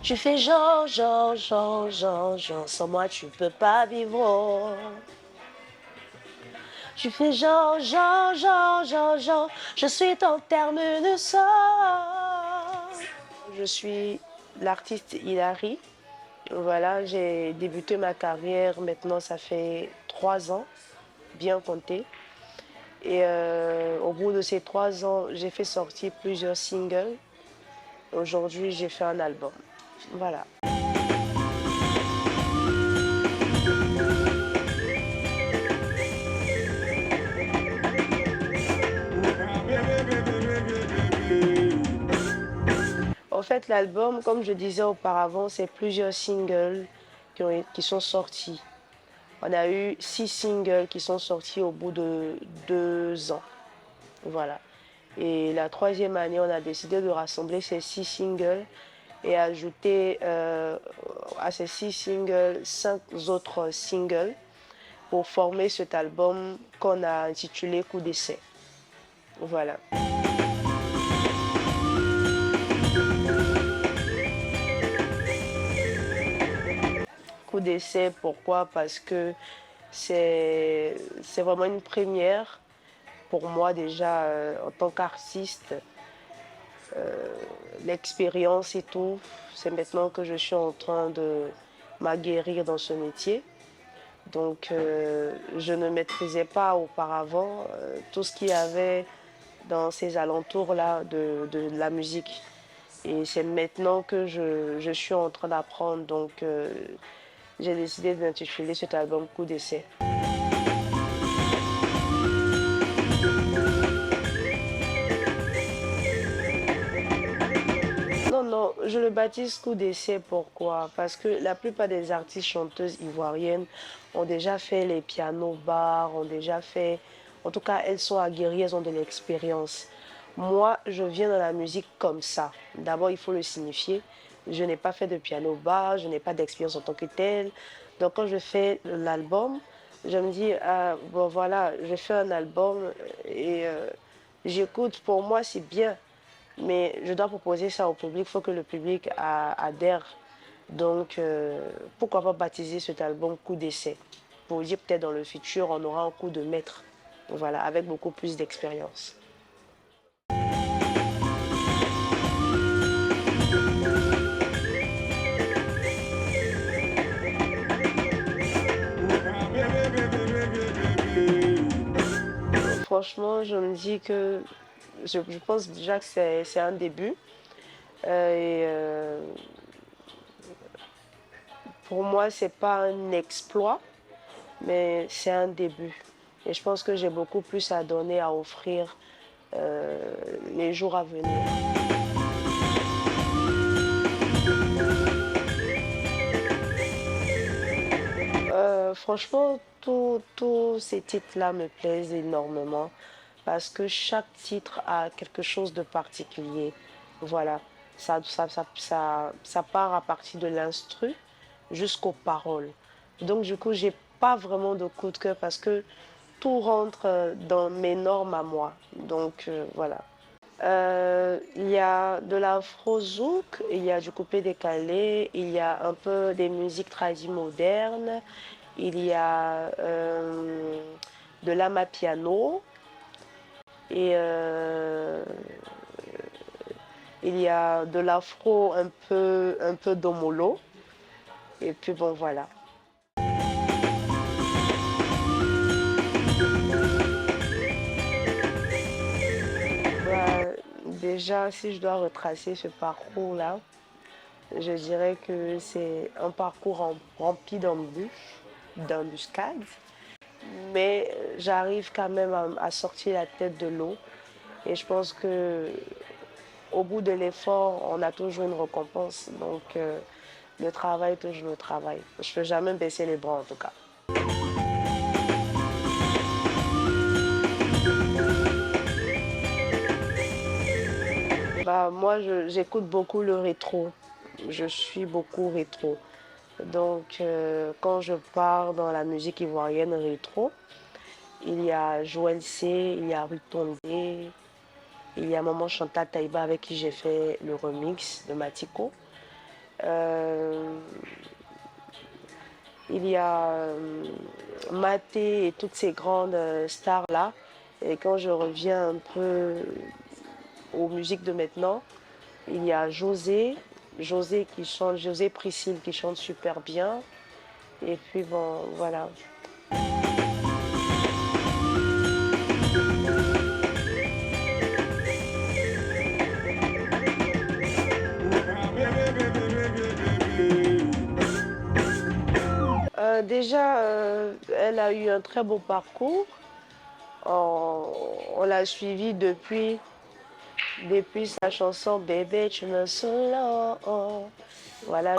Tu fais genre, genre, genre, genre, genre, sans moi tu peux pas vivre. Tu fais genre, genre, genre, genre, genre, je suis ton terminus. Je suis l'artiste Hilary. Voilà, j'ai débuté ma carrière, maintenant ça fait 3 ans, bien compté. Et au bout de ces 3 ans, j'ai fait sortir plusieurs singles. Aujourd'hui, j'ai fait un album. Voilà. En fait, l'album, comme je disais auparavant, c'est plusieurs singles qui sont sortis. On a eu 6 singles qui sont sortis au bout de 2 ans. Voilà. Et la troisième année, on a décidé de rassembler ces 6 singles et ajouter à ces 6 singles 5 autres singles pour former cet album qu'on a intitulé Coup d'essai. Voilà. Coup d'essai, pourquoi? Parce que c'est vraiment une première pour moi déjà en tant qu'artiste. L'expérience et tout, c'est maintenant que je suis en train de m'aguerrir dans ce métier. Donc je ne maîtrisais pas auparavant tout ce qu'il y avait dans ces alentours-là de la musique. Et c'est maintenant que je suis en train d'apprendre. Donc j'ai décidé d'intituler cet album Coup d'essai. Non, non, je le baptise Coup d'essai. Pourquoi? Parce que la plupart des artistes chanteuses ivoiriennes ont déjà fait les pianos bars, ont déjà fait... En tout cas, elles sont aguerries, elles ont de l'expérience. Moi, je viens dans la musique comme ça. D'abord, il faut le signifier. Je n'ai pas fait de piano bar, je n'ai pas d'expérience en tant que telle. Donc, quand je fais l'album, je me dis, ah, bon voilà, je fais un album et j'écoute. Pour moi, c'est bien. Mais je dois proposer ça au public, il faut que le public adhère. Donc, pourquoi pas baptiser cet album Coup d'essai? Pour dire peut-être dans le futur, on aura un coup de maître. Voilà, avec beaucoup plus d'expérience. Franchement, je me dis que je pense déjà que c'est un début. Pour moi, c'est pas un exploit, mais c'est un début. Et je pense que j'ai beaucoup plus à donner, à offrir les jours à venir. Franchement, tous ces titres-là me plaisent énormément parce que chaque titre a quelque chose de particulier. Voilà, ça part à partir de l'instru jusqu'aux paroles. Donc du coup, j'ai pas vraiment de coup de cœur parce que tout rentre dans mes normes à moi. Donc voilà. Il y a de l'afro-zouk, il y a du coupé-décalé, il y a un peu des musiques tradies modernes, il y a de l'amapiano et il y a de l'afro un peu domolo. Et puis bon, voilà. Bah, déjà, si je dois retracer ce parcours-là, je dirais que c'est un parcours rempli d'embuscades, mais j'arrive quand même à sortir la tête de l'eau. Et je pense que au bout de l'effort, on a toujours une récompense. Donc, le travail, toujours le travail. Je ne peux jamais baisser les bras en tout cas. Bah, moi, j'écoute beaucoup le rétro. Je suis beaucoup rétro. Donc, quand je pars dans la musique ivoirienne rétro, il y a Joël C, il y a Rutondé, il y a Maman Chantal Taïba avec qui j'ai fait le remix de Matiko. Euh, il y a Maté et toutes ces grandes stars-là. Et quand je reviens un peu aux musiques de maintenant, il y a José qui chante, José Priscille qui chante super bien. Et puis bon, voilà. Déjà, elle a eu un très beau parcours. On l'a suivie depuis sa chanson Bébé, tu me saoules. Voilà,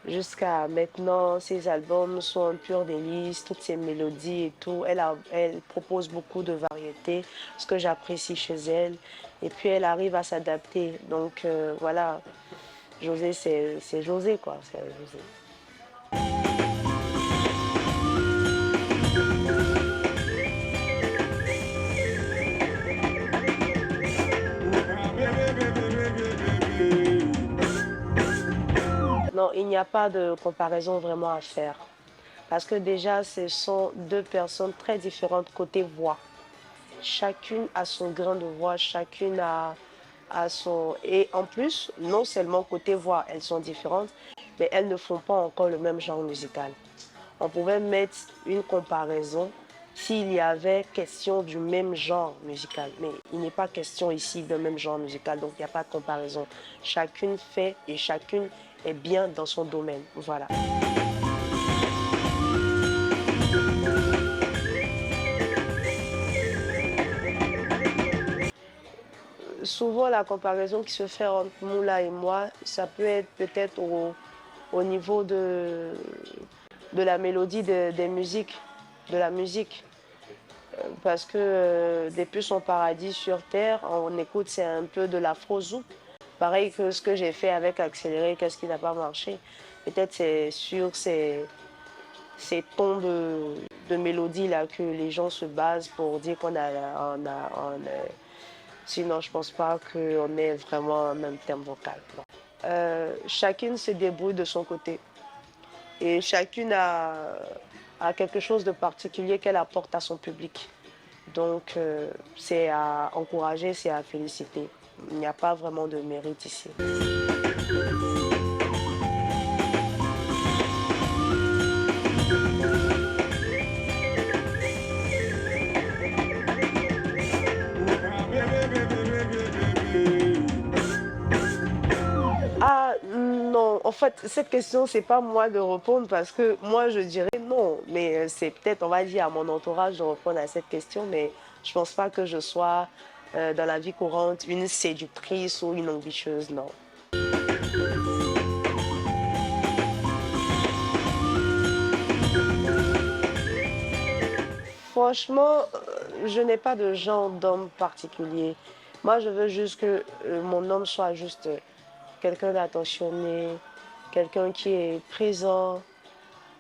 jusqu'à maintenant. Ses albums sont un pur délice, toutes ses mélodies et tout. Elle propose beaucoup de variétés, ce que j'apprécie chez elle. Et puis, elle arrive à s'adapter. Donc, voilà, José, c'est José, quoi. C'est José. Non, il n'y a pas de comparaison vraiment à faire. Parce que déjà, ce sont deux personnes très différentes côté voix. Chacune a son grain de voix, chacune a son... Et en plus, non seulement côté voix, elles sont différentes, mais elles ne font pas encore le même genre musical. On pouvait mettre une comparaison s'il y avait question du même genre musical. Mais il n'est pas question ici d'un même genre musical, donc il n'y a pas de comparaison. Chacune fait et chacune est bien dans son domaine. Voilà. Souvent, la comparaison qui se fait entre Moula et moi, ça peut être peut-être au niveau de la mélodie des musiques, de la musique. Parce que depuis son paradis sur Terre, on écoute, c'est un peu de l'afro-zouk. Pareil que ce que j'ai fait avec Accéléré, qu'est-ce qui n'a pas marché. Peut-être c'est sur ces tons de mélodie là que les gens se basent pour dire qu'on sinon, je ne pense pas qu'on ait vraiment un même thème vocal. Chacune se débrouille de son côté. Et chacune a quelque chose de particulier qu'elle apporte à son public. Donc, c'est à encourager, c'est à féliciter. Il n'y a pas vraiment de mérite ici. Ah non, en fait, cette question, c'est pas moi de répondre parce que moi, je dirais non. Mais c'est peut-être, on va dire, à mon entourage de répondre à cette question. Mais je pense pas que je sois, dans la vie courante, une séductrice ou une ambitieuse, non. Franchement, je n'ai pas de genre d'homme particulier. Moi, je veux juste que mon homme soit juste quelqu'un d'attentionné, quelqu'un qui est présent,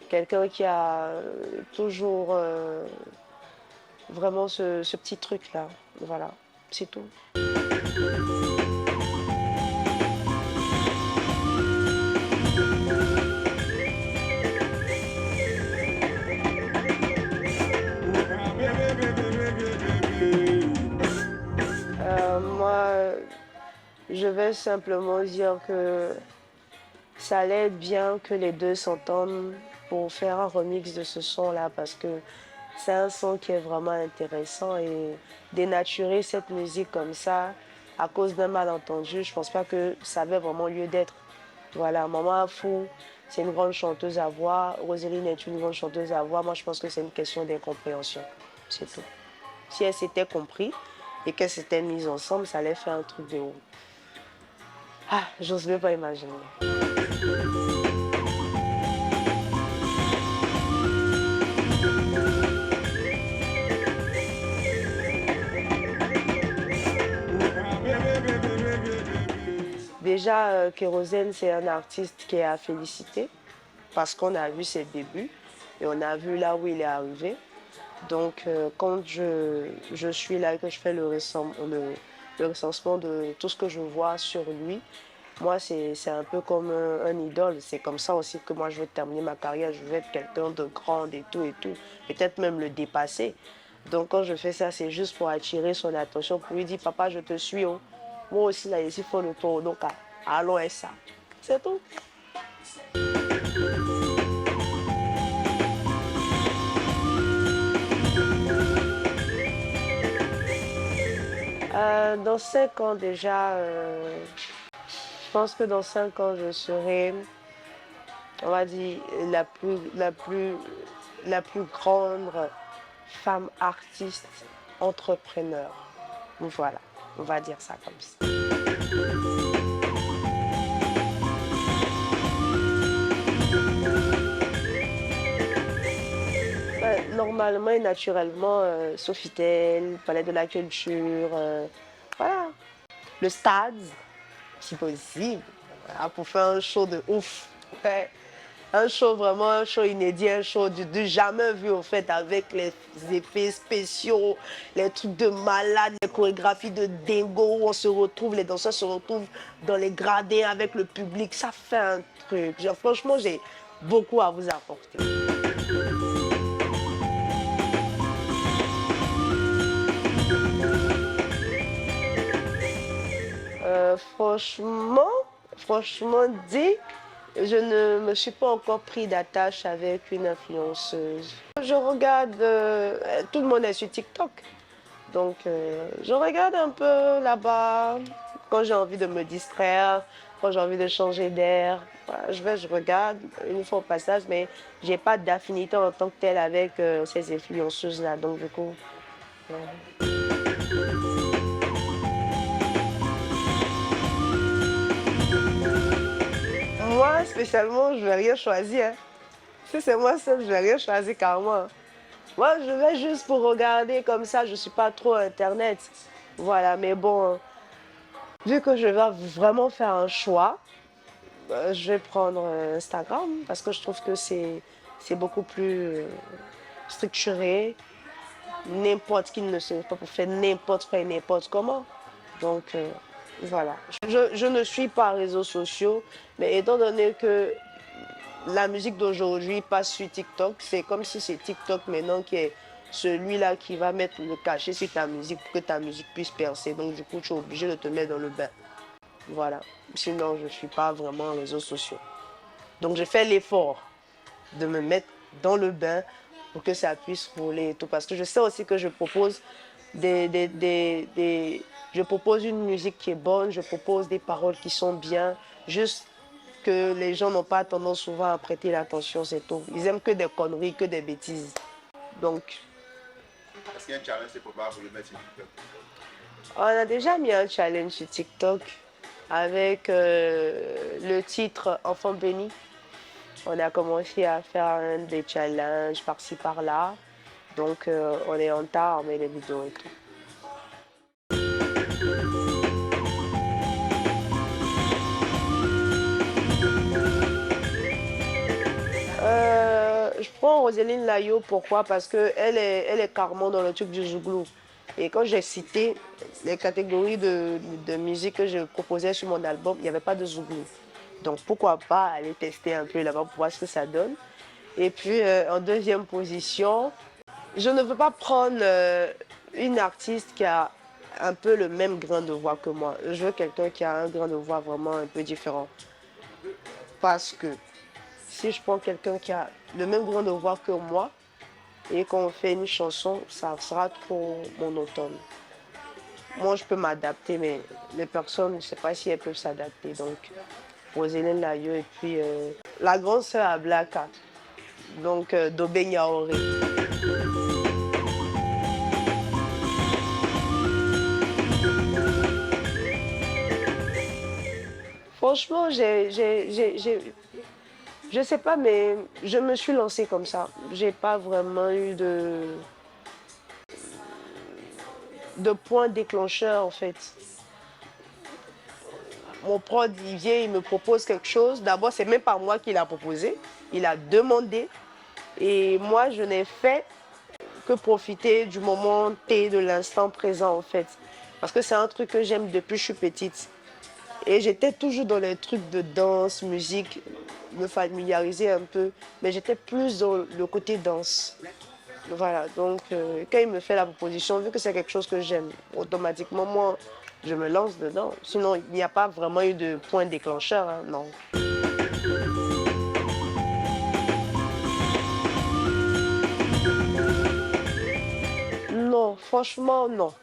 quelqu'un qui a toujours vraiment ce petit truc-là. Voilà, c'est tout. Moi, je vais simplement dire que ça allait être bien que les deux s'entendent pour faire un remix de ce son-là parce que c'est un son qui est vraiment intéressant et dénaturer cette musique comme ça à cause d'un malentendu, je pense pas que ça avait vraiment lieu d'être. Voilà, Maman Afou, c'est une grande chanteuse à voix, Roseline est une grande chanteuse à voix. Moi, je pense que c'est une question d'incompréhension, c'est tout. Si elles s'étaient compris et qu'elles s'étaient mises ensemble, ça allait faire un truc de haut. Ah, j'ose même pas imaginer. Déjà, Kérosène, c'est un artiste qui est à féliciter parce qu'on a vu ses débuts et on a vu là où il est arrivé. Donc, quand je suis là et que je fais le recensement de tout ce que je vois sur lui, Moi, c'est un peu comme un idole. C'est comme ça aussi que moi, je veux terminer ma carrière. Je veux être quelqu'un de grand et tout et tout. Peut-être même le dépasser. Donc, quand je fais ça, c'est juste pour attirer son attention, pour lui dire, papa, je te suis. Oh. Moi aussi, là, ici, il faut le tour. Donc, allons et ça. C'est tout. Dans 5 ans déjà, je pense que dans 5 ans, je serai, on va dire, la plus grande femme artiste entrepreneur. Voilà, on va dire ça comme ça. Normalement et naturellement, Sofitel, Palais de la Culture, voilà, le stade, si possible, voilà, pour faire un show de ouf. Ouais. Un show vraiment, un show inédit, un show du jamais vu au fait, avec les effets spéciaux, les trucs de malade, les chorégraphies de dingo où on se retrouve, les danseurs se retrouvent dans les gradins avec le public. Ça fait un truc. Genre, franchement, j'ai beaucoup à vous apporter. Franchement dit, je ne me suis pas encore pris d'attache avec une influenceuse. Je regarde, tout le monde est sur TikTok. Donc, je regarde un peu là-bas quand j'ai envie de me distraire, quand j'ai envie de changer d'air. Voilà, je regarde une fois au passage, mais j'ai pas d'affinité en tant que telle avec ces influenceuses-là. Donc, du coup, moi, spécialement, je vais rien choisir. Hein. Si c'est moi seule, je vais rien choisir carrément. Moi, je vais juste pour regarder comme ça, je suis pas trop Internet. Voilà, mais bon, vu que je vais vraiment faire un choix, je vais prendre Instagram parce que je trouve que c'est beaucoup plus structuré. N'importe qui ne se fait pas pour faire n'importe quoi et n'importe comment. Donc, voilà. Je ne suis pas réseaux sociaux, mais étant donné que la musique d'aujourd'hui passe sur TikTok, c'est comme si c'est TikTok maintenant qui est celui-là qui va mettre le cachet sur ta musique pour que ta musique puisse percer. Donc, du coup, tu es obligé de te mettre dans le bain. Voilà. Sinon, je ne suis pas vraiment réseaux sociaux. Donc, je fais l'effort de me mettre dans le bain pour que ça puisse rouler et tout. Parce que je sais aussi que je propose je propose une musique qui est bonne, je propose des paroles qui sont bien, juste que les gens n'ont pas tendance souvent à prêter l'attention, c'est tout. Ils aiment que des conneries, que des bêtises. Donc, est-ce qu'il y a un challenge, c'est probable pour le mettre sur TikTok? on a déjà mis un challenge sur TikTok avec le titre Enfant béni. On a commencé à faire des challenges par-ci par-là. Donc, on est en retard, on met les vidéos et tout. Je prends Roseline Layo, pourquoi? Parce qu'elle est carrément dans le truc du zouglou. Et quand j'ai cité les catégories de musique que je proposais sur mon album, il n'y avait pas de zouglou. Donc pourquoi pas aller tester un peu là-bas pour voir ce que ça donne. Et puis en deuxième position, je ne veux pas prendre une artiste qui a un peu le même grain de voix que moi. Je veux quelqu'un qui a un grain de voix vraiment un peu différent. Parce que si je prends quelqu'un qui a le même grain de voix que moi et qu'on fait une chanson, ça sera trop monotone. Moi, je peux m'adapter, mais les personnes, je ne sais pas si elles peuvent s'adapter. Donc, Roseline Layo et puis la grande sœur à Blaka, donc Dobé Niaoré. Franchement, je sais pas, mais je me suis lancée comme ça. J'ai pas vraiment eu de point déclencheur en fait. Mon prod, il vient, il me propose quelque chose. D'abord, c'est même pas moi qui l'a proposé. Il a demandé. Et moi, je n'ai fait que profiter du moment T, de l'instant présent en fait. Parce que c'est un truc que j'aime depuis que je suis petite. Et j'étais toujours dans les trucs de danse, musique, me familiariser un peu, mais j'étais plus dans le côté danse. Voilà, donc quand il me fait la proposition, vu que c'est quelque chose que j'aime, automatiquement, moi, je me lance dedans. Sinon, il n'y a pas vraiment eu de point déclencheur, hein, non. Non, franchement, non.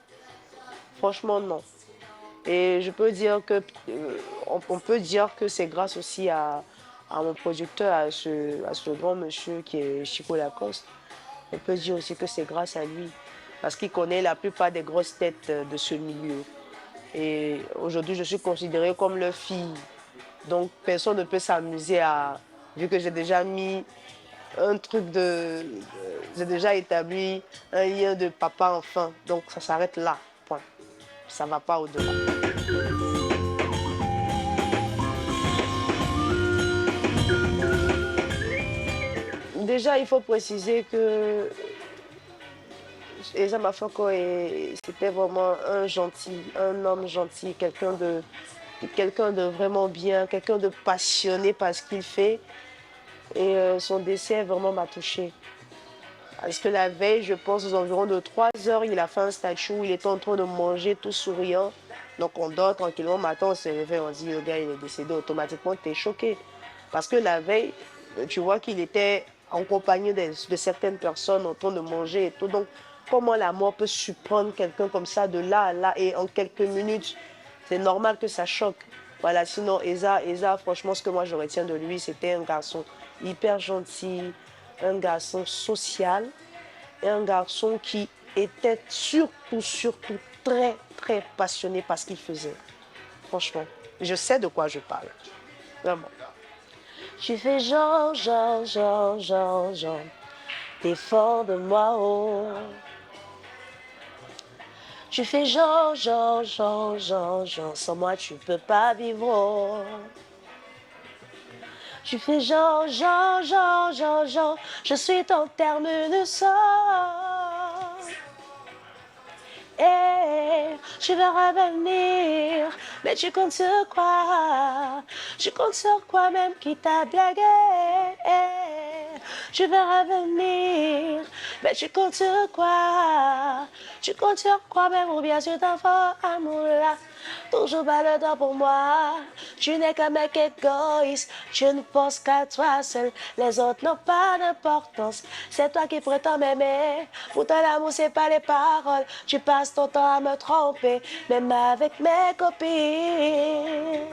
Franchement, non. Et je peux dire que, on peut dire que c'est grâce aussi à mon producteur, à ce grand monsieur qui est Chico Lacoste. On peut dire aussi que c'est grâce à lui, parce qu'il connaît la plupart des grosses têtes de ce milieu. Et aujourd'hui, je suis considérée comme leur fille. Donc, personne ne peut s'amuser à... Vu que j'ai déjà mis un truc j'ai déjà établi un lien de papa-enfant. Donc, ça s'arrête là. Point. Ça ne va pas au-delà. Déjà, il faut préciser que Eza Mafoko, c'était vraiment un gentil, un homme gentil, quelqu'un de vraiment bien, quelqu'un de passionné par ce qu'il fait. Et son décès vraiment m'a touchée. Parce que la veille, je pense aux environs de 3 heures, il a fait un statut où il était en train de manger tout souriant. Donc on dort tranquillement, matin on se réveille, on dit le gars il est décédé, automatiquement tu es choqué. Parce que la veille, tu vois qu'il était en compagnie de certaines personnes en train de manger et tout. Donc comment la mort peut surprendre quelqu'un comme ça de là à là et en quelques minutes, c'est normal que ça choque. Voilà, sinon Eza, franchement, ce que moi je retiens de lui, c'était un garçon hyper gentil, un garçon social et un garçon qui était surtout très passionné par ce qu'il faisait. Franchement, je sais de quoi je parle. Vraiment. Tu fais genre, t'es fort de moi, oh. Tu fais genre, sans moi tu peux pas vivre, oh. Tu fais genre, je suis ton terminus. Et je vais revenir, mais tu comptes sur quoi? Tu comptes sur quoi même qui t'a blagué? Je vais revenir, mais tu comptes sur quoi? Tu comptes sur quoi même ou bien sur ton fort amour là? Toujours pas le temps pour moi. Tu n'es qu'un mec égoïste. Tu ne penses qu'à toi seul. Les autres n'ont pas d'importance. C'est toi qui prétends m'aimer. Pourtant l'amour c'est pas les paroles. Tu passes ton temps à me tromper, même avec mes copines.